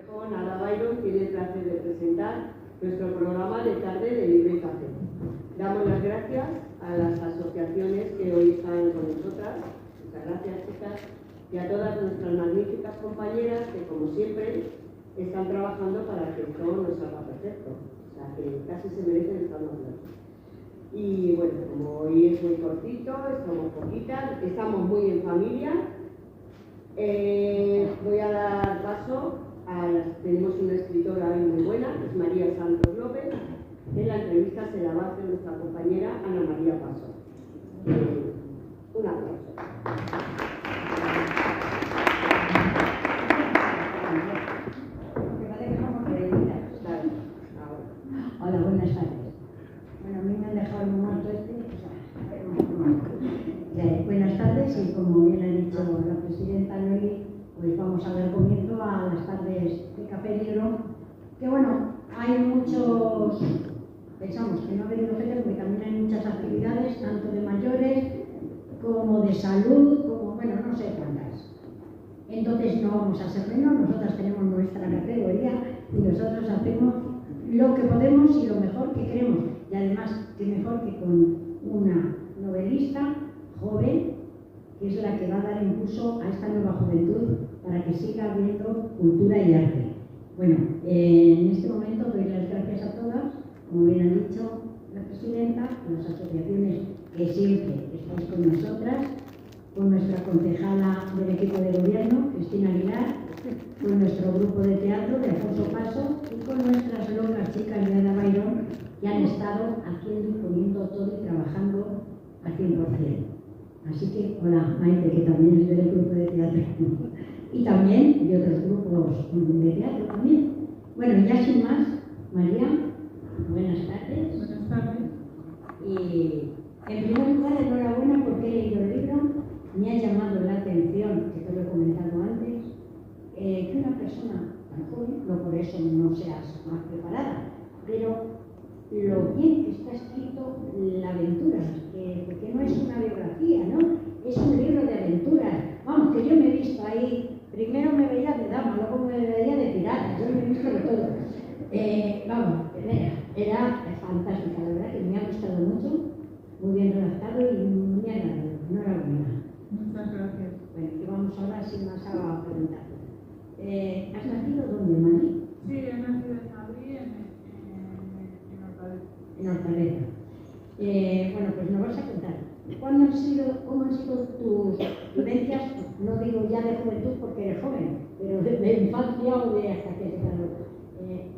Con Ada Byron tiene el placer de presentar nuestro programa de tarde de Libro y Café. Damos las gracias a las asociaciones que hoy están con nosotras, muchas gracias chicas, y a todas nuestras magníficas compañeras que como siempre están trabajando para que todo nos salga perfecto, o sea que casi se merecen estar más lejos. Y bueno, como hoy es muy cortito, estamos poquitas, estamos muy en familia. Voy a dar paso tenemos una escritora hoy muy buena, que es María Santos López. En la entrevista se la va a hacer nuestra compañera Ana María Paso. Un aplauso. Hola, buenas tardes. Bueno, a mí me han dejado el momento buenas tardes y como bien ha dicho la presidenta Noeli, pues vamos a dar comienzo a las tardes de Café Libro, que bueno, hay muchos, pensamos que no ha venido gente porque también hay muchas actividades, tanto de mayores como de salud, como bueno, no sé cuántas. Entonces no vamos a ser menos, nosotras tenemos nuestra categoría y nosotros hacemos lo que podemos y lo mejor que queremos. Y además, que mejor que con una novelista joven, que es la que va a dar impulso a esta nueva juventud para que siga habiendo cultura y arte. Bueno, en este momento doy las gracias a todas, como bien ha dicho la presidenta, a las asociaciones que siempre estáis con nosotras, con nuestra concejala del equipo de gobierno, Cristina Aguilar, con nuestro grupo de teatro de Alfonso Paso y con nuestras locas chicas de Ada Byron, que han estado haciendo y poniendo todo y trabajando al 100%. Así que, hola Maite, que también es del grupo de teatro, y también de otros grupos de teatro también. Bueno, ya sin más, María, buenas tardes. Buenas tardes. Y en primer lugar, enhorabuena porque he leído el libro, me ha llamado la atención, que te lo he comentado antes, que una persona tan joven, no por eso no seas más preparada, pero lo bien que está escrito la aventura, porque no es una biografía, ¿no? Es un libro de aventuras. Vamos, que yo me he visto ahí, primero me veía de dama, luego me veía de pirata, yo me he visto de todo. Vamos, era fantástica, la verdad que me ha gustado mucho, muy bien redactado y muy agradable. Enhorabuena. Muchas gracias. Bueno, y vamos ahora sin más a preguntar. ¿Has nacido dónde, en Madrid? Sí, he nacido en Madrid, en Hortaleza. En Hortaleza. Bueno, pues nos vas a contar. ¿Cómo han sido tus vivencias? No digo ya de juventud porque eres joven, pero de infancia o de hasta que has llegado.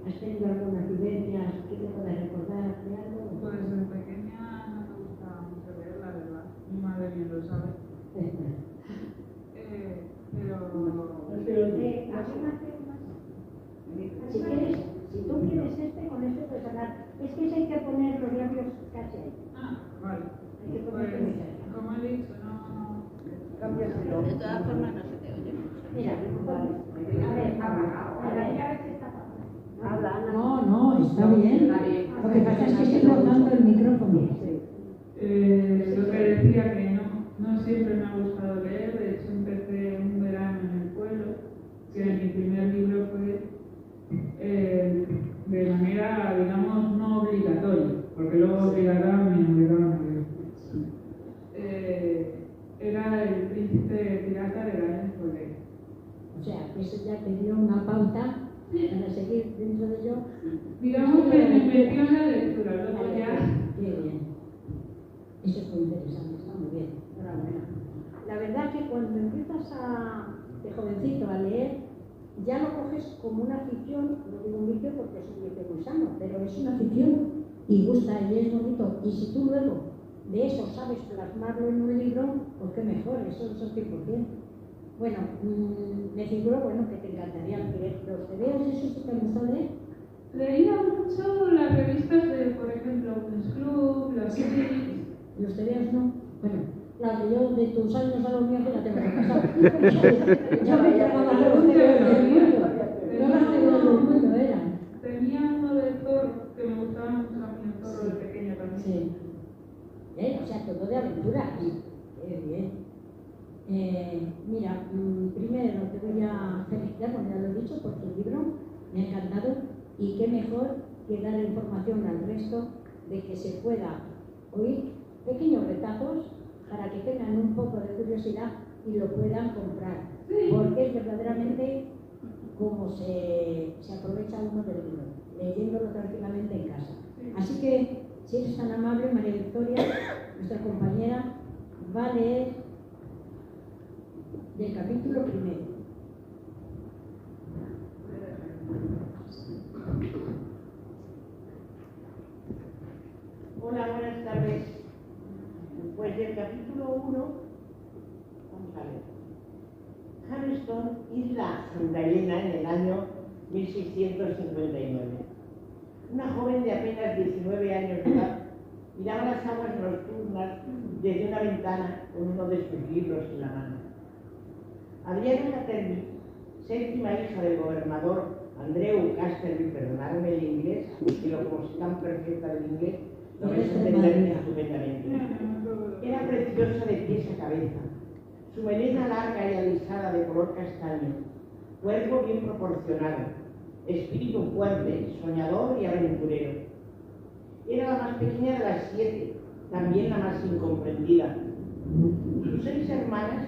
¿Has tenido algunas vivencias que te puedas recordar de algo? Pues desde pequeña no me gustaba mucho leer, la verdad. Mi madre bien lo sabe. Si quieres, si tú quieres con este puedes hablar. Es que hay que poner los labios casi ahí. Ah, vale. Hay que Pues, poner como he dicho, no... cámbiaselo. De todas formas no se te oye. Mira, a ver. Habla, Ana. No, está bien. Lo que pasa es que estoy cortando el micrófono. Lo que decía que no siempre me ha gustado leer, de hecho empecé un verano en el pueblo, que mi primer libro fue de manera, digamos, no obligatoria, porque luego obligada me obligaban a leer. Era El príncipe pirata de Galán Soler. O sea, eso ya te dio una pauta para seguir dentro de ello. Digamos que me metió en la lectura, luego ya... Qué bien. Eso es muy interesante, está muy bien. Enhorabuena. La verdad que cuando empiezas de jovencito a leer, ya lo coges como una afición, no digo un vicio porque es un vicio muy sano, pero es una afición y gusta y es bonito. Y si tú luego de eso sabes plasmarlo en un libro, pues qué mejor, eso es el 100%. Bueno, me figuro que te encantaría leer los tebeos, ¿eso sí te gusta leer? Leía mucho las revistas de, por ejemplo, Women's Club, las series. Los tebeos no. Bueno, claro, yo de tus años a los míos ya tengo que pasar. Yo me llamaba los tebeos del mundo. No los tebeos del mundo eran. Tenía uno de Thor que me gustaba mucho a mí, Thor de pequeña también. Sí. O sea, todo de aventura. Qué bien. Mira, primero te voy a felicitar, como ya lo he dicho, por tu libro, me ha encantado, y qué mejor que dar información al resto de que se pueda oír pequeños retazos para que tengan un poco de curiosidad y lo puedan comprar, porque es verdaderamente como se aprovecha uno del libro, leyéndolo tranquilamente en casa. Así que, si eres tan amable, María Victoria, nuestra compañera, va a leer del capítulo primero. Hola, buenas tardes. Pues del capítulo 1, vamos a ver. Hamilton, isla Santa Elena, en el año 1659. Una joven de apenas 19 años de edad miraba las aguas nocturnas desde una ventana con uno de sus libros en la mano. Adriana Caterby, séptima hija del gobernador Andrew Casterby, perdonadme el inglés, que lo conozco tan perfecta del inglés, lo vais a entender estupendamente. Era preciosa de pies a cabeza, su melena larga y alisada de color castaño, cuerpo bien proporcionado, espíritu fuerte, soñador y aventurero. Era la más pequeña de las 7, también la más incomprendida. Sus 6 hermanas,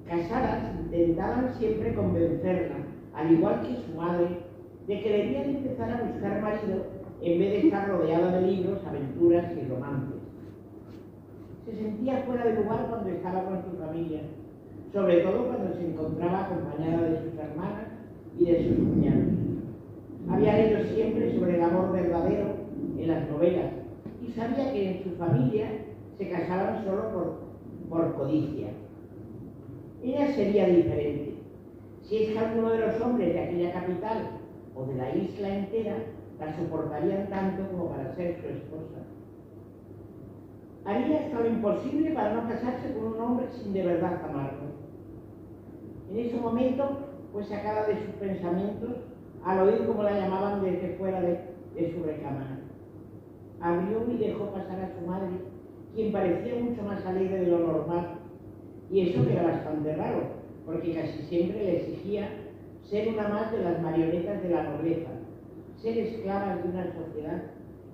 casadas, intentaban siempre convencerla, al igual que su madre, de que debía de empezar a buscar marido en vez de estar rodeada de libros, aventuras y romances. Se sentía fuera de lugar cuando estaba con su familia, sobre todo cuando se encontraba acompañada de sus hermanas y de sus cuñados. Había leído siempre sobre el amor verdadero en las novelas y sabía que en su familia se casaban solo por codicia. Ella sería diferente. Si es que alguno de los hombres de aquella capital o de la isla entera la soportarían tanto como para ser su esposa. Haría hasta lo imposible para no casarse con un hombre sin de verdad amarlo. En ese momento fue sacada de sus pensamientos al oír como la llamaban desde fuera de su recámara. Abrió y dejó pasar a su madre, quien parecía mucho más alegre de lo normal, y eso que era bastante raro, porque casi siempre le exigía ser una más de las marionetas de la nobleza, ser esclavas de una sociedad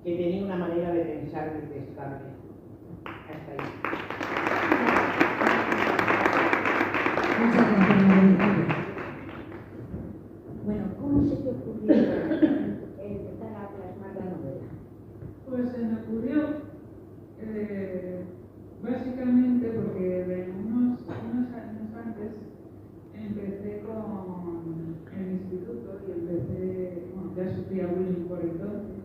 que tenía una manera de pensar detestable. Hasta ahí. Muchas gracias, María Victoria. Bueno, ¿cómo se te ocurrió empezar a plasmar la novela? Pues se me ocurrió básicamente porque de unos años antes empecé con el instituto y empecé, bueno, ya sufría bullying por entonces,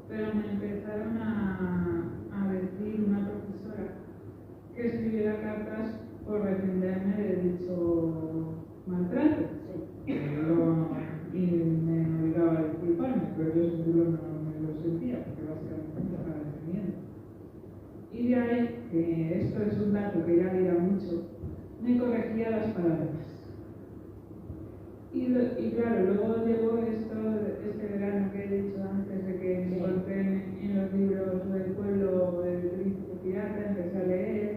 pero me empezaron a decir una profesora que escribiera cartas por defenderme de dicho maltrato. Y me obligaba a disculparme, pero yo seguro no me lo sentía, porque básicamente me estaba defendiendo. Y de ahí, que esto es un dato que ya dirá mucho, me corregía las palabras. Y claro, luego llegó este verano que he dicho antes, de que encontré en los libros del pueblo del Príncipe Pirata, empecé a leer.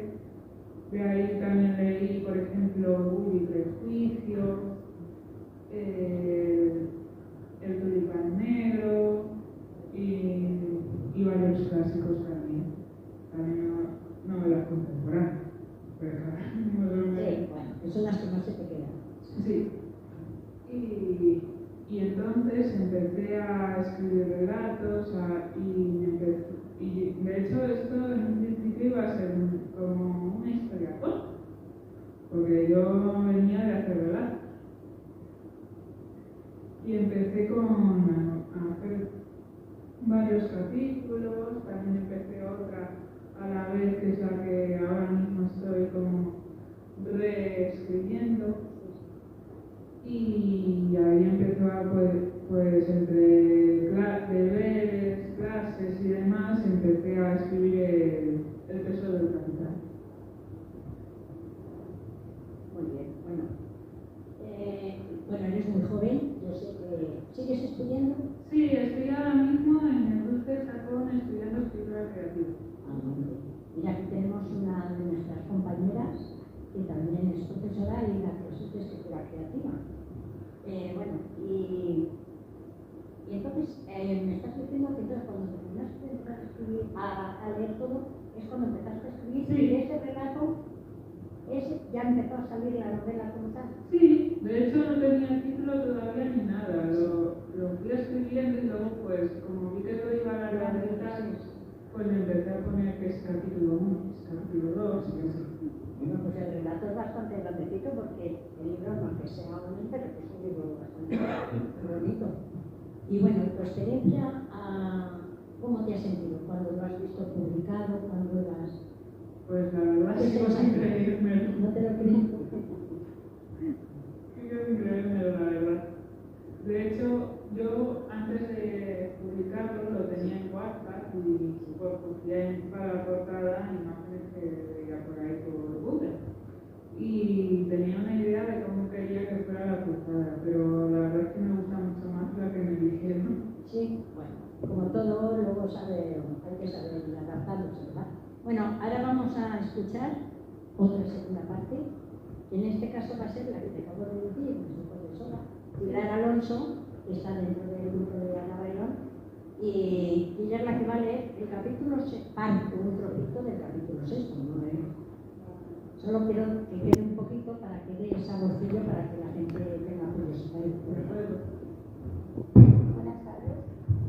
De ahí también leí, por ejemplo, Orgullo y Prejuicio, El Tulipán Negro y varios clásicos también novelas contemporáneas. Pero, Sí, bueno, que son las que más se te quedan. sí. Y entonces empecé a escribir relatos y de hecho esto en un principio iba a ser como una historia corta, porque yo venía de hacer relatos. Y empecé a hacer varios capítulos, también empecé otra a la vez, que es la que ahora mismo estoy como reescribiendo. Y ahí empezó pues entre deberes, clases y demás, empecé a escribir el peso del capital. Muy bien, bueno, eres muy joven, yo sé que... ¿Sigues estudiando? Sí, estoy ahora mismo en el Dulce Sacón estudiando escritura creativa. Mira, aquí tenemos una de nuestras compañeras que también es profesora y la clase de escritura creativa. Bueno, y entonces me estás diciendo que entonces cuando terminaste de empezar a escribir, a leer todo, es cuando empezaste a escribir, Sí. y de ese relato ya empezó a salir la novela como tal. Sí, de hecho no tenía título todavía ni nada, lo fui escribiendo y luego pues como vi que lo iba a alargar, pues le empecé a poner que es capítulo 1, que es capítulo 2 y así. Bueno, pues el relato es bastante grandecito porque el libro no es que sea un pero que es un libro bastante bonito. Y bueno, tu experiencia, ¿cómo te has sentido cuando lo has visto publicado, cuando lo has... Pues la verdad es que sin creérmelo. No te lo creo. Sigo sin creérmelo, la verdad. De hecho, yo antes de publicarlo lo tenía en WhatsApp y pues cogía para la portada imágenes que veía por ahí por Google. Y tenía una idea de cómo quería que fuera la portada, pero la verdad es que me gusta mucho más la que me dijeron. Sí, bueno, como todo, luego hay que saber adaptarse, ¿verdad? Bueno, ahora vamos a escuchar otra segunda parte, que en este caso va a ser la que te acabo de decir, nuestra profesora, Pilar Alonso, que está dentro del grupo de Ana Bailón, y ella es la que va a leer el capítulo 6, un trocito del capítulo 6, ¿no? Solo quiero que quede un poquito para que dé esa bolsillo para que la gente tenga curiosidad. Buenas tardes.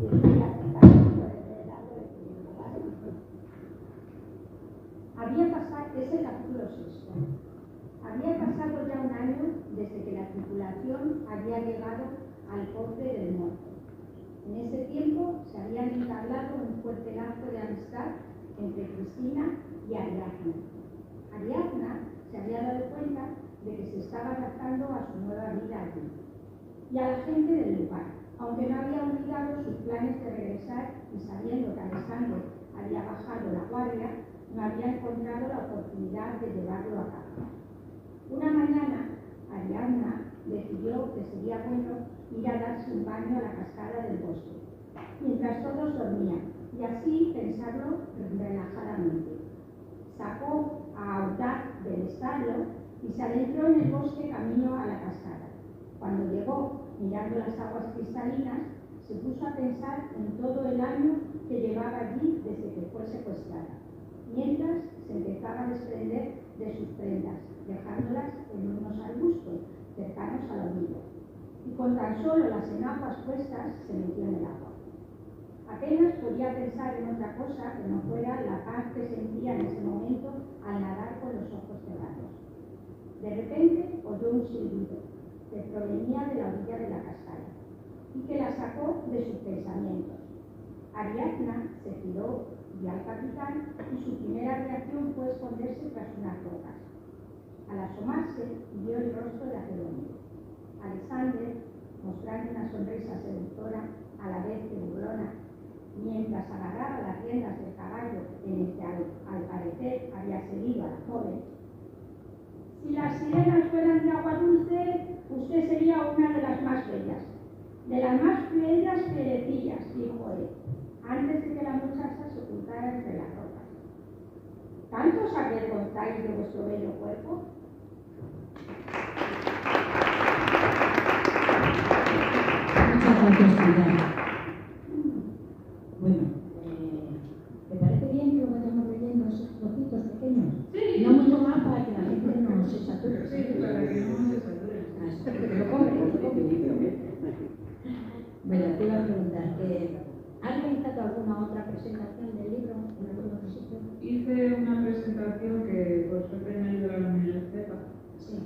Yo soy la secretaria del lado de Había pasado, es el capítulo 6. Había pasado ya un año desde que la tripulación había llegado al porte del norte. En ese tiempo se habían entablado un fuerte lazo de amistad entre Cristina y Ariadna. Ariadna se había dado cuenta de que se estaba adaptando a su nueva vida allí y a la gente del lugar, aunque no había olvidado sus planes de regresar y sabiendo que Alexander había bajado la guardia, no había encontrado la oportunidad de llevarlo a cabo. Una mañana, Ariadna decidió que sería bueno ir a darse un baño a la cascada del bosque, mientras todos dormían, y así pensarlo relajadamente. Sacó a Audaz del establo y se adentró en el bosque camino a la cascada. Cuando llegó, mirando las aguas cristalinas, se puso a pensar en todo el año que llevaba allí desde que fue secuestrada, mientras se empezaba a desprender de sus prendas, dejándolas en unos arbustos cercanos a la orilla. Y con tan solo las enaguas puestas, se metió en el agua. Apenas podía pensar en otra cosa que no fuera la paz que sentía en ese momento al nadar con los ojos cerrados. De repente oyó un silbido que provenía de la orilla de la cascada y que la sacó de sus pensamientos. Ariadna se giró, vio al capitán y su primera reacción fue esconderse tras unas rocas. Al asomarse, vio el rostro de Agelonio. Alexander, mostrando una sonrisa seductora a la vez que burlona, mientras agarraba las riendas del caballo en el que al parecer había seguido a la joven. Si las sirenas fueran de agua dulce, usted sería una de las más bellas. De las más bellas fierecillas, dijo él, antes de que la muchacha se ocultara entre las rocas. ¿Tanto os avergonzáis de vuestro bello cuerpo? Muchas gracias, Pilar. Bueno, ¿te parece bien que lo vayamos leyendo esos trocitos pequeños? Sí. No mucho más para que la gente no se sature. Sí, para que no se sature. Que lo compre. Bueno, te iba a preguntar, ¿has realizado alguna otra presentación del libro en algún otro sitio? Hice una presentación que por suerte me ayudó a la universidad, Sí.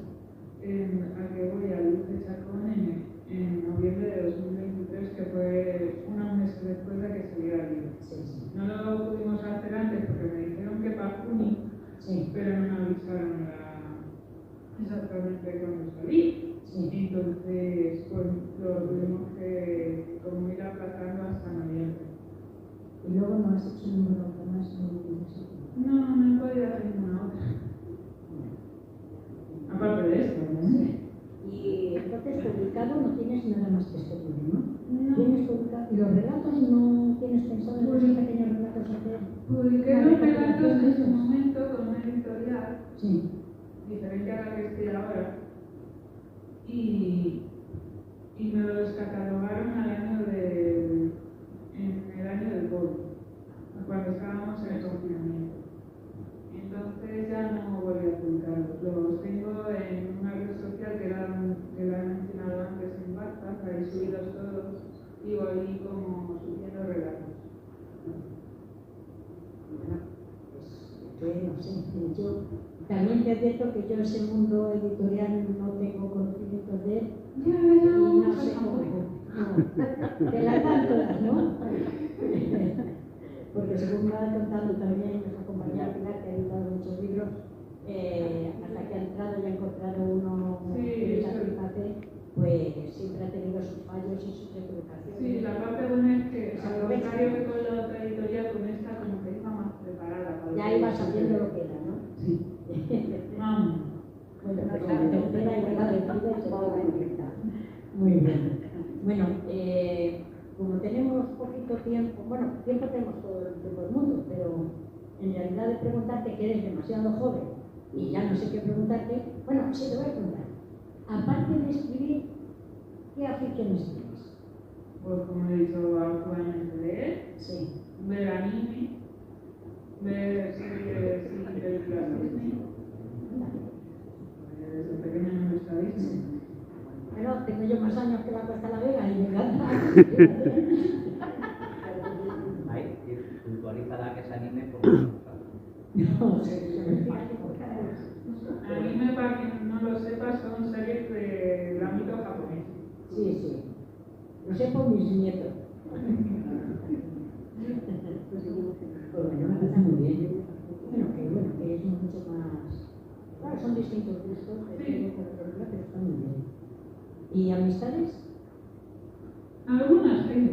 a que voy a Luz de Chacón en noviembre de 2023, que fue unos meses después de que saliera el libro. Sí, sí. No lo pudimos hacer antes porque me dijeron que para junio, Sí. pero no me avisaron exactamente cuándo salí. Sí. Entonces, pues lo tuvimos que como ir aplazando hasta noviembre. Y luego no has hecho ninguna otra más en ningún sitio. No, no he podido hacer ninguna otra. Aparte de esto, ¿no? Sí. Y entonces publicado no tienes nada más que este libro, ¿no? No. ¿Tienes publicado? ¿Y los relatos no tienes pensado en esos pequeños relatos hacer? Publiqué los relatos en su momento con una editorial, Sí. diferente a la que estoy ahora, y me lo descatalogaron en el año del COVID, cuando estábamos en el confinamiento. Entonces ya no volví a publicarlos. Los tengo en una red social que la he mencionado antes en WhatsApp, ahí subidos todos, y voy como subiendo relatos. Bueno, pues no sé, yo también te advierto que yo ese mundo editorial no tengo conocimientos de él y no sé cómo. No, te las dan todas, ¿no? Porque según me va contando también nuestra compañera Pilar, que ha editado muchos libros, hasta que ha entrado y ha encontrado uno que le satisface, pues siempre ha tenido sus fallos y sus equivocaciones. Sí, la parte buena es que al contrario que con la otra editorial, con esta como que iba más preparada. Ya ibas sabiendo lo que era, ¿no? Sí. Vamos. Bueno, pues la tercera igual la vencida y se va a enfrentar. Muy bien. Bueno, como tenemos poquito tiempo, bueno, tiempo tenemos todo el tiempo del mundo, pero en realidad de preguntarte que eres demasiado joven y ya no sé qué preguntarte, bueno, sí te voy a preguntar. Aparte de escribir, ¿qué aficiones tienes? Pues como he dicho, actualmente leer, Sí. ver anime, ver series y películas Disney. Desde pequeña me gusta Disney. Bueno, tengo yo más años que la Costa la Vega y me encanta. Ahí, puntualizará que se anime por las cosas. No, sí. Anime, para quien no lo sepa, son series del ámbito japonés. Sí, sí. Lo sé por mis nietos. Pues bueno, me parece muy bien. Bueno, que es mucho más... Claro, son distintos gustos, Sí. pero están muy bien. ¿Y amistades? Algunas tengo.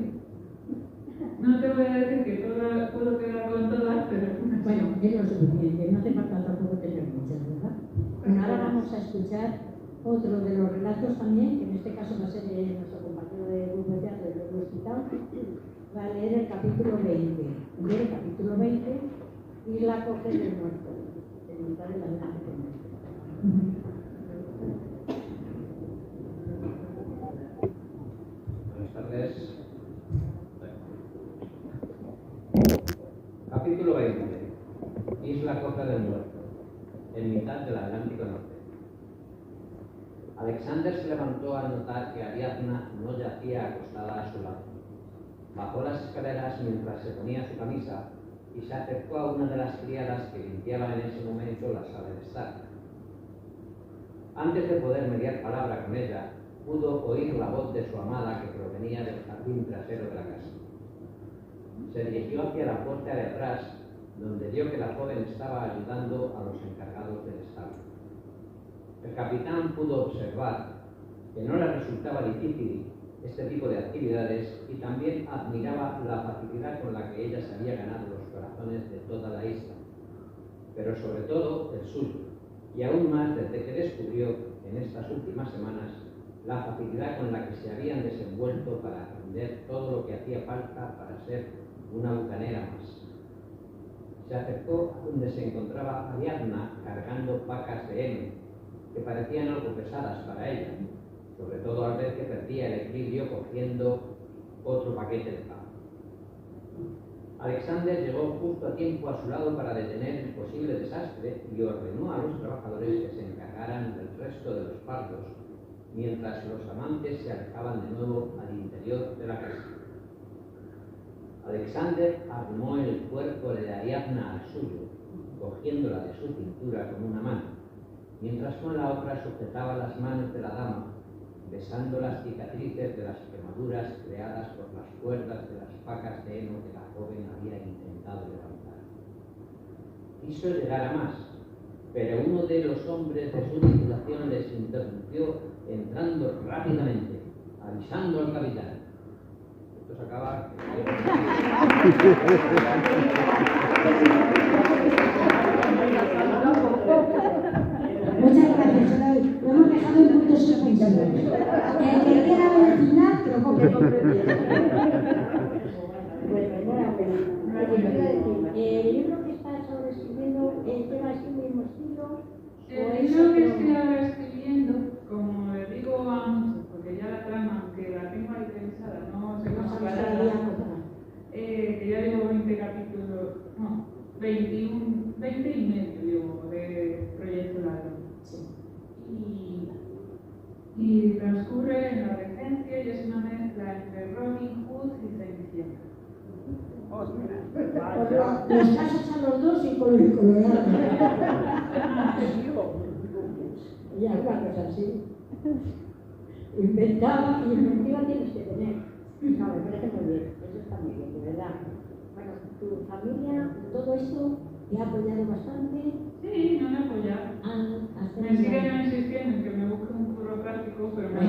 No te voy a decir que todas, puedo quedar con todas, pero algunas. Bueno, es lo suficiente, no hace falta tampoco tener muchas, ¿verdad? Bueno, ahora vamos a escuchar otro de los relatos también, que en este caso va a ser de nuestro compañero de grupo de teatro del hospital. Va a leer el capítulo 20. Lee el capítulo 20 y la coge del muerto, en mitad de la noche del muerto. Buenas tardes. Capítulo 20. Isla Coja del Muerto, en mitad del Atlántico Norte. Alexander se levantó al notar que Ariadna no yacía acostada a su lado. Bajó las escaleras mientras se ponía su camisa y se acercó a una de las criadas que limpiaba en ese momento la sala de estar. Antes de poder mediar palabra con ella, pudo oír la voz de su amada que provenía del jardín trasero de la casa. Se dirigió hacia la puerta de atrás, donde vio que la joven estaba ayudando a los encargados del establo. El capitán pudo observar que no le resultaba difícil este tipo de actividades y también admiraba la facilidad con la que ella se había ganado los corazones de toda la isla, pero sobre todo el suyo, y aún más desde que descubrió en estas últimas semanas la facilidad con la que se habían desenvuelto para aprender todo lo que hacía falta para ser una bucanera más. Se acercó a donde se encontraba Ariadna cargando pacas de heno, que parecían algo pesadas para ella, sobre todo al ver que perdía el equilibrio cogiendo otro paquete de pan. Alexander llegó justo a tiempo a su lado para detener el posible desastre y ordenó a los trabajadores que se encargaran del resto de los fardos, mientras los amantes se alejaban de nuevo al interior de la casa. Alexander armó el cuerpo de Ariadna al suyo, cogiéndola de su cintura con una mano, mientras con la otra sujetaba las manos de la dama, besando las cicatrices de las quemaduras creadas por las cuerdas de las pacas de heno que la joven había intentado levantar. Quiso llegar a más, pero uno de los hombres de su tripulación les interrumpió entrando rápidamente, avisando al capitán. Esto se acaba. Muchas gracias, Soray. Lo hemos dejado en puntos suspensivos. El que quiera ver el final, que lo compre. Bueno, enhorabuena. El libro que estás ahora escribiendo lleva este mismo estilo. El libro que estoy ahora escribiendo, como le digo a muchos, porque ya la trama, aunque la tengo ahí pensada, no sé cómo aclararla, que ya llevo 20 capítulos, no, 20 y medio llevo de Proyecto Ladrón. Y transcurre en la regencia y es una mezcla entre Robin Hood y Cenicienta. Los casas a los dos y con el colorado. Ya, una cosa así. Inventiva tienes que tener. No, me parece muy bien. Eso está muy bien, de verdad. Bueno, tu familia, todo esto te ha apoyado bastante. Sí, no me apoya. Me siguen insistiendo en que me busque un curro práctico, pero me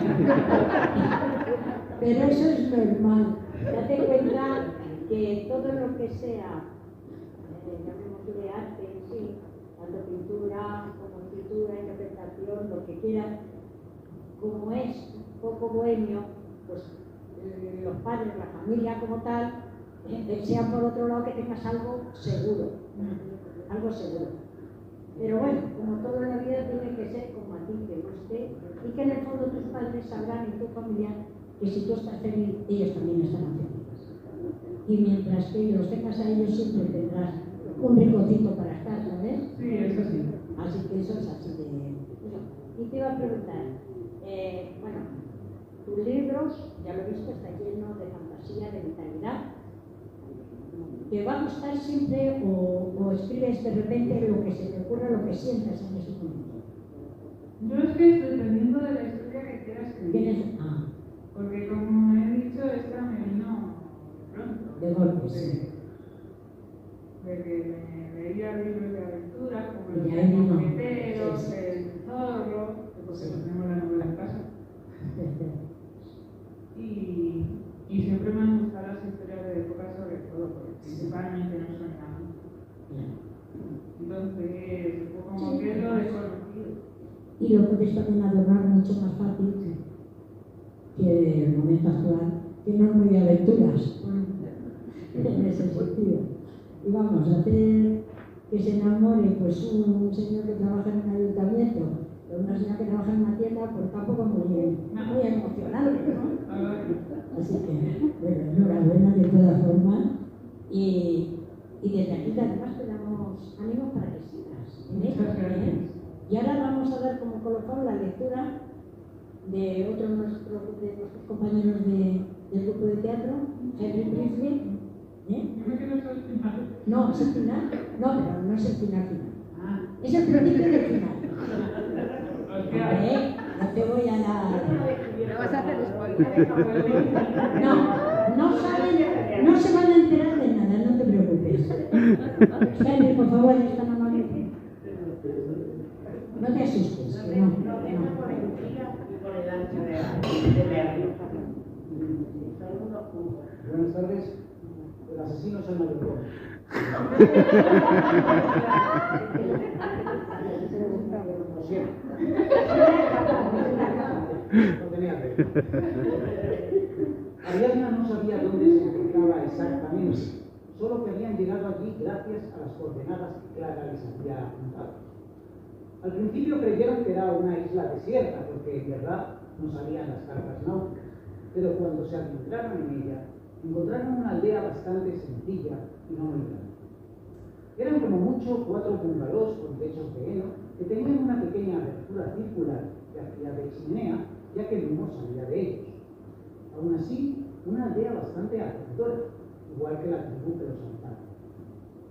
Pero eso es normal. Date cuenta que todo lo que sea, llamémoslo de arte en sí, tanto pintura como escritura, interpretación, lo que quieras, como es poco bohemio, pues los padres, la familia como tal, desean por otro lado que tengas algo seguro, algo seguro. Pero bueno, como todo en la vida tiene que ser como a ti te guste y que en el fondo tus padres sabrán en tu familia que si tú estás feliz, ellos también estarán felices. Y mientras que los tengas a ellos siempre tendrás un ricocito para estar, ¿sabes? Sí, eso sí. Así que eso es así de... Y te iba a preguntar, bueno, tus libros, ya lo he visto, está lleno de fantasía, de vitalidad. ¿Te va a gustar siempre o escribes de repente lo que se te ocurra, lo que sientas en ese momento? Yo es que dependiendo de la historia que quieras escribir. Porque como he dicho, esta me vino pronto. De golpe, sí. De que me leía libros de aventura, como los Ya vino. Mosqueteros, Sí, sí. El Zorro, porque Sí. tenemos la novela en casa. Y siempre me han gustado las historias de época, sobre todo, porque principalmente no son nada. Entonces, como que es lo desconocido. Y lo puedes también adornar mucho más fácil que el momento actual, que no es muy de aventuras, en ese sentido. Y vamos a hacer que se enamore pues un señor que trabaja en un ayuntamiento o una señora que trabaja en una tienda, pues tampoco muy emocionante, ¿no? Así que, bueno, enhorabuena de todas formas. Y desde aquí además te damos ánimo para que sigas en esto. Muchas gracias. Y ahora vamos a dar como colofón la lectura de otro de nuestros compañeros del grupo de teatro, Henry Priestley. Yo me quiero ser el final. No, es el final. No, pero no es el final. Es el principio del final. No te voy a dar. ¿Me vas a hacer spoiler? No se van a enterar de nada, no te preocupes. Henry, por favor, esta no me. No te asustes. Por el día y por el ancho de verlo. Son unos jugos. Buenas tardes. El asesino es el mayordomo. Lo siento. No tenía fe. Ariadna no sabía dónde se encontraba exactamente, solo que habían llegado allí gracias a las coordenadas que Clara les había apuntado. Al principio creyeron que era una isla desierta, porque en verdad no salían las cartas náuticas, pero cuando se adentraron en ella, encontraron una aldea bastante sencilla y no muy grande. Eran como mucho 4 bungalows con techos de heno que tenían una pequeña abertura circular que hacía de chimenea, ya que el humo salía de ellos. Aún así, una aldea bastante acogedora, igual que la tribu que los habitaba.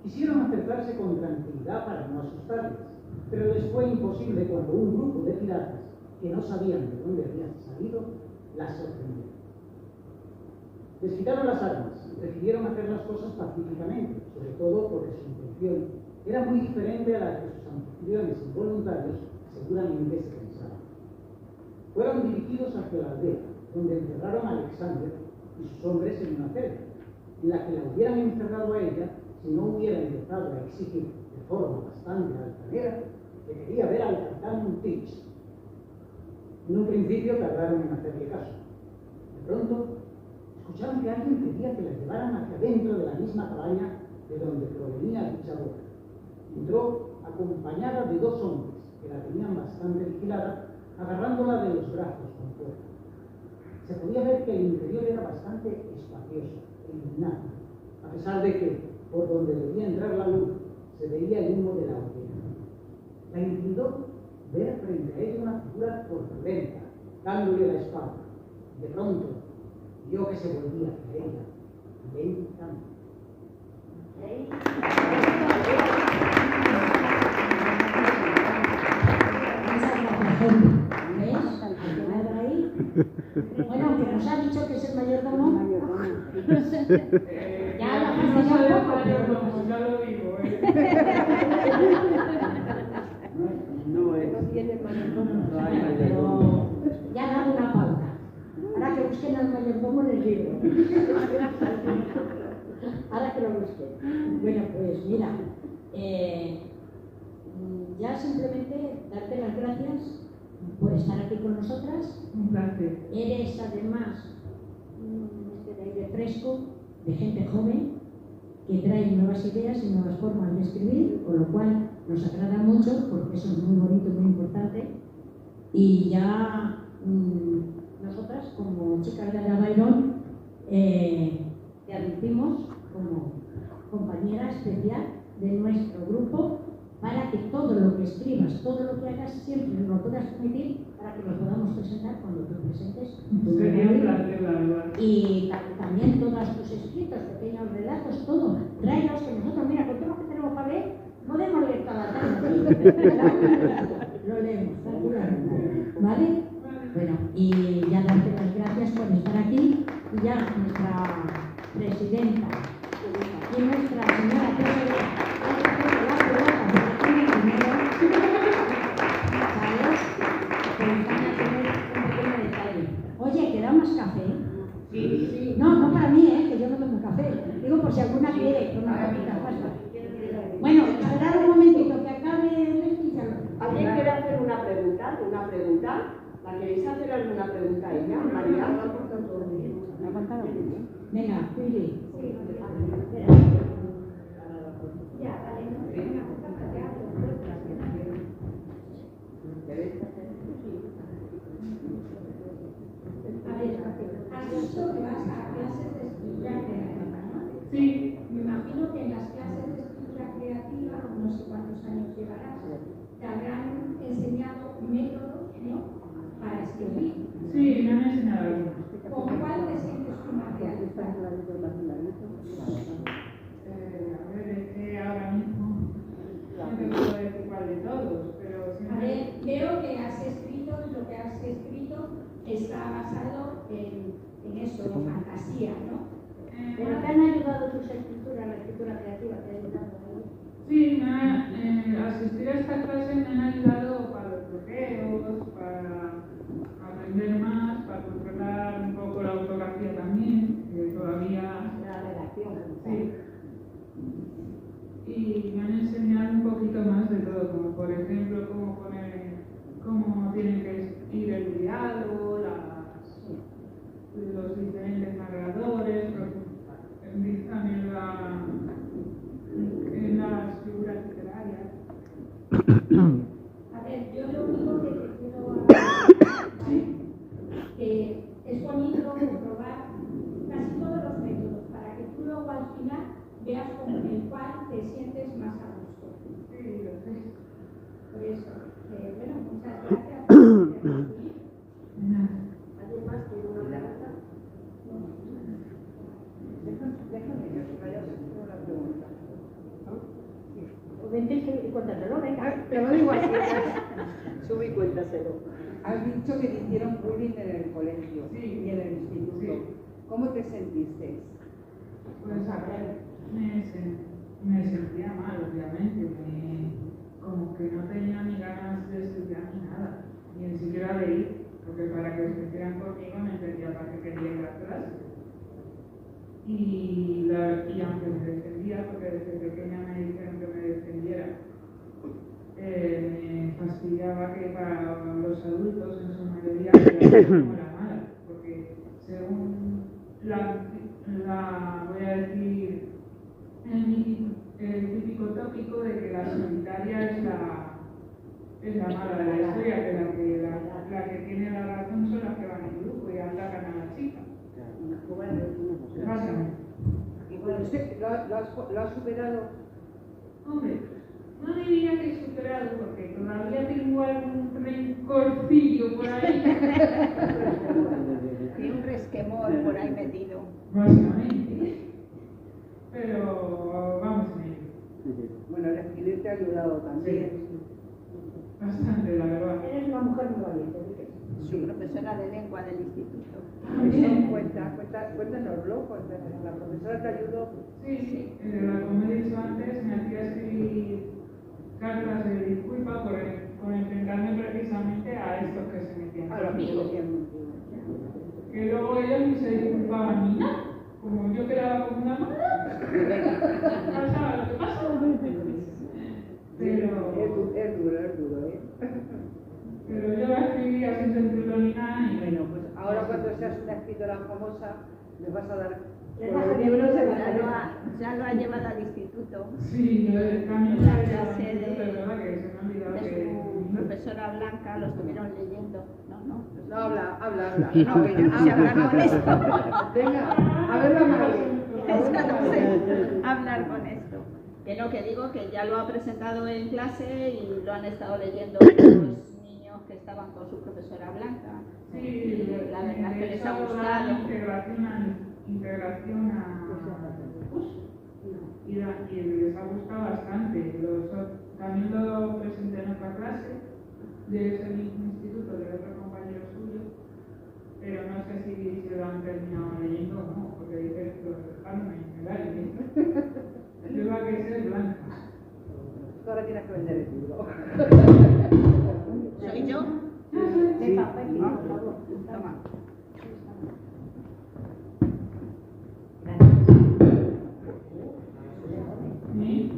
Quisieron acercarse con tranquilidad para no asustarles, pero les fue imposible cuando un grupo de piratas, que no sabían de dónde habían salido, las sorprendió. Les quitaron las armas y decidieron hacer las cosas pacíficamente, sobre todo porque su intención era muy diferente a la que sus anfitriones involuntarios seguramente se pensaban. Fueron dirigidos hacia la aldea, donde encerraron a Alexander y sus hombres en una celda, en la que la hubieran encerrado a ella si no hubiera empezado a exigir de forma bastante altanera que quería ver al capitán Monteith. En un principio tardaron en hacerle caso. De pronto, escucharon que alguien pedía que la llevaran hacia dentro de la misma cabaña de donde provenía dicha boca. Entró acompañada de 2 hombres, que la tenían bastante vigilada, agarrándola de los brazos con fuerza. Se podía ver que el interior era bastante espacioso e iluminado, a pesar de que, por donde debía entrar la luz, se veía el humo de la hoguera. La intimidó ver frente a ella una figura corpulenta, dándole la espalda. De pronto, vio que se volvía hacia ella, lentamente. Bueno, que nos ha dicho que es el mayordomo. Ya la no gente sabe ya el mayordomo, ya lo digo, No tiene mayordomo. Pero ya ha dado una pauta. Ahora que busquen al mayordomo les digo. Ahora que lo busquen. Bueno, pues mira, ya simplemente darte las gracias por estar aquí con nosotras. un placer. Eres además de aire fresco, de gente joven, que trae nuevas ideas y nuevas formas de escribir, con lo cual nos agrada mucho porque eso es muy bonito y muy importante. Y ya nosotras, como chicas de la Bayrón, te admitimos como compañera especial de nuestro grupo para que todo lo que escribas, todo lo que hagas, siempre lo puedas transmitir para que lo podamos presentar cuando tú presentes tu Sería un libro. placer, la verdad. Y también todos tus escritos, pequeños relatos, todo. Tráelos que nosotros, mira, con todo lo que tenemos para ver, podemos leer toda la tarde. Lo leemos, tranquilamente. ¿Vale? Bueno, y ya darte las gracias por estar aquí. Y ya nuestra presidenta y nuestra señora presidenta, oye, ¿queda más café? Sí. No para mí, que yo no tomo café. Digo por si alguna quiere tomar café. Bueno, esperad un momentito que acabe el escuchar. ¿Alguien quiere hacer una pregunta? ¿La queréis hacer alguna pregunta a ella, María? Venga, Pili. Ya, vale, no tengo una cosa para allá, a ver, has dicho que vas a clases de escritura creativa, ¿no? Sí, Me imagino que en las clases de escritura creativa, no sé cuántos años llevarás, te habrán enseñado métodos, ¿no?, para escribir. sí, me han enseñado algunos. ¿Con cuál te sientes tú más realizado? A ver, es que ahora mismo no te puedo decir cuál de todos, pero A siempre... ver, veo que has escrito y lo que has escrito está basado en eso, en fantasía, ¿no? ¿Pero te han ayudado tus escrituras, la escritura creativa? ¿Te ha ayudado ahí? Sí, asistir a esta clase me han ayudado para los bloqueos, para aprender más, para controlar un poco la ortografía también, que todavía... La redacción. Sí. Y me han enseñado un poquito más de todo, como por ejemplo cómo tienen que ir el diálogo, los diferentes narradores, también en las figuras literarias. A ver, yo lo único que te quiero ¿vale?, que es bonito comprobar casi todos los métodos para que tú luego al final veas con el cual te sientes más a gusto. Sí, lo sé. Por eso, bueno, muchas gracias. ¿Alguien más quiere una pregunta? Déjame que te vaya a hacer una pregunta. Vente y cuéntatelo, venga. Te lo digo así. Sube y cuéntaselo. Has dicho que te hicieron bullying en el colegio Sí. y en el instituto. Sí. ¿Cómo te sentiste? Pues a ver, me sentía mal, obviamente, como que no tenía ni ganas de estudiar ni nada, ni siquiera de ir, porque para que se metieran conmigo me entendía para que quería ir a clase. Y aunque me defendía, porque desde pequeña me dijeron que me defendiera, me fastidiaba que para los adultos en su mayoría me como la mala, porque según voy a decir, el típico tópico de que la solitaria es es la mala de la historia, que la que tiene la razón son las que van en grupo y atacan a la chica. Básicamente. ¿Y bueno, usted lo ha superado? Hombre, no diría que he superado, porque todavía tengo algún rencorcillo por ahí. Y un resquemor por ahí metido. Básicamente. Pero vamos en ello. Bueno, el escribir te ha ayudado también. Bastante, la verdad. Eres una mujer muy valiente, Su profesora de lengua del instituto. Cuéntanoslo, la profesora te ayudó. Sí, como he dicho antes, me hacía escribir cartas de disculpa por enfrentarme precisamente a estos que se metían. A los amigos. Que luego ellos ni se disculpaban ni nada. Como yo quedaba como una mala, pasaba lo que pasaba. Pero Es duro, ¿eh? Pero yo la escribía sin sentirlo ni nada. Y Bueno, pues ahora cuando seas una escritora famosa, les vas a dar Les vas a los dar libros de Ya lo ha llevado al instituto. sí, también La la clase es verdad que se me ha olvidado de que. su profesora Blanca, lo estuvieron leyendo. No. No, habla. No, que yo no sé hablar con esto. Venga, a ver la mano. Es que no sé hablar con esto. Que no, que digo que ya lo ha presentado en clase y lo han estado leyendo los niños que estaban con su profesora Blanca. Sí, La verdad es que les ha eso gustado. da integración a y les ha gustado bastante. También lo presenté en otra clase de ese mismo instituto de otro compañero suyo, pero no sé si se lo han terminado leyendo o no, porque dice que lo dejaron en el aire. Yo la que sé es Blanca. Ahora tienes que vender el libro. ¿Soy yo? De papel, por favor. Toma. ¿Sí?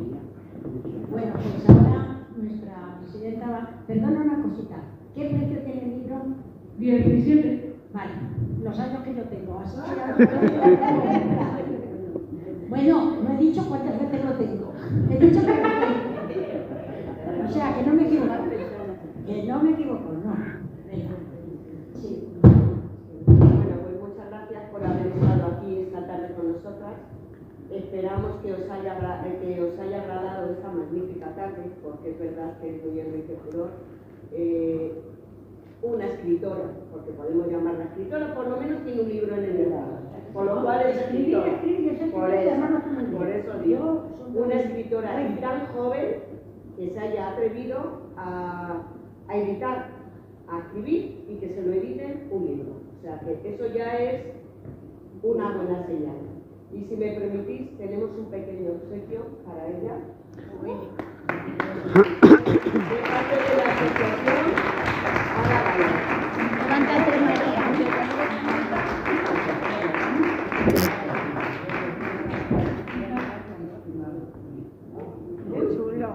Bueno, pues ahora nuestra presidenta va. Perdona una cosita. ¿Qué precio tiene el libro? 17. Vale, los años que yo tengo. Así que ya... Bueno, no he dicho cuántas veces lo tengo. He dicho que lo tengo. O sea, que no me equivoco. Que no me equivoco, no. Venga. Sí. Bueno, pues muchas gracias por haber estado aquí esta tarde con nosotras. Esperamos que os haya agradado esta magnífica tarde, porque es verdad que es muy enriquecedor. Una escritora, porque podemos llamarla escritora, por lo menos tiene un libro en el mercado, por lo cual es escritora. Por eso digo, una escritora y tan joven que se haya atrevido a editar, a escribir y que se lo editen un libro. O sea que eso ya es una buena señal. Y si me permitís, tenemos un pequeño obsequio para ella. De parte de la asociación Ada Valor. Levántate, María. Qué chulo.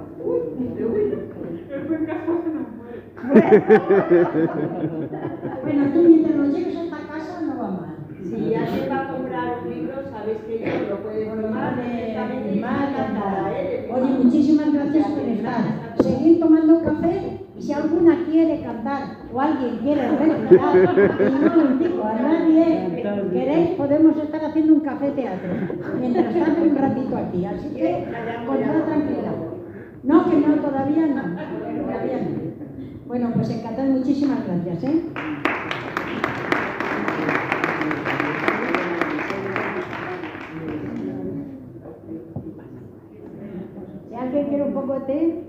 Bueno, tú mientras lo lleves a esta casa no va mal. Si alguien va a comprar un libro, sabéis que ella lo puede tomar perfectamente y encantada, ¿eh? Oye, muchísimas gracias por estar. Seguir tomando café y si alguna quiere cantar o alguien quiere recitar, y no lo impido a nadie, queréis, podemos estar haciendo un café teatro mientras tanto un ratito aquí. Así que, pues tranquila. No, que no, todavía no. Todavía no. Bueno, pues encantado, muchísimas gracias, ¿eh? Si alguien quiere un poco de té.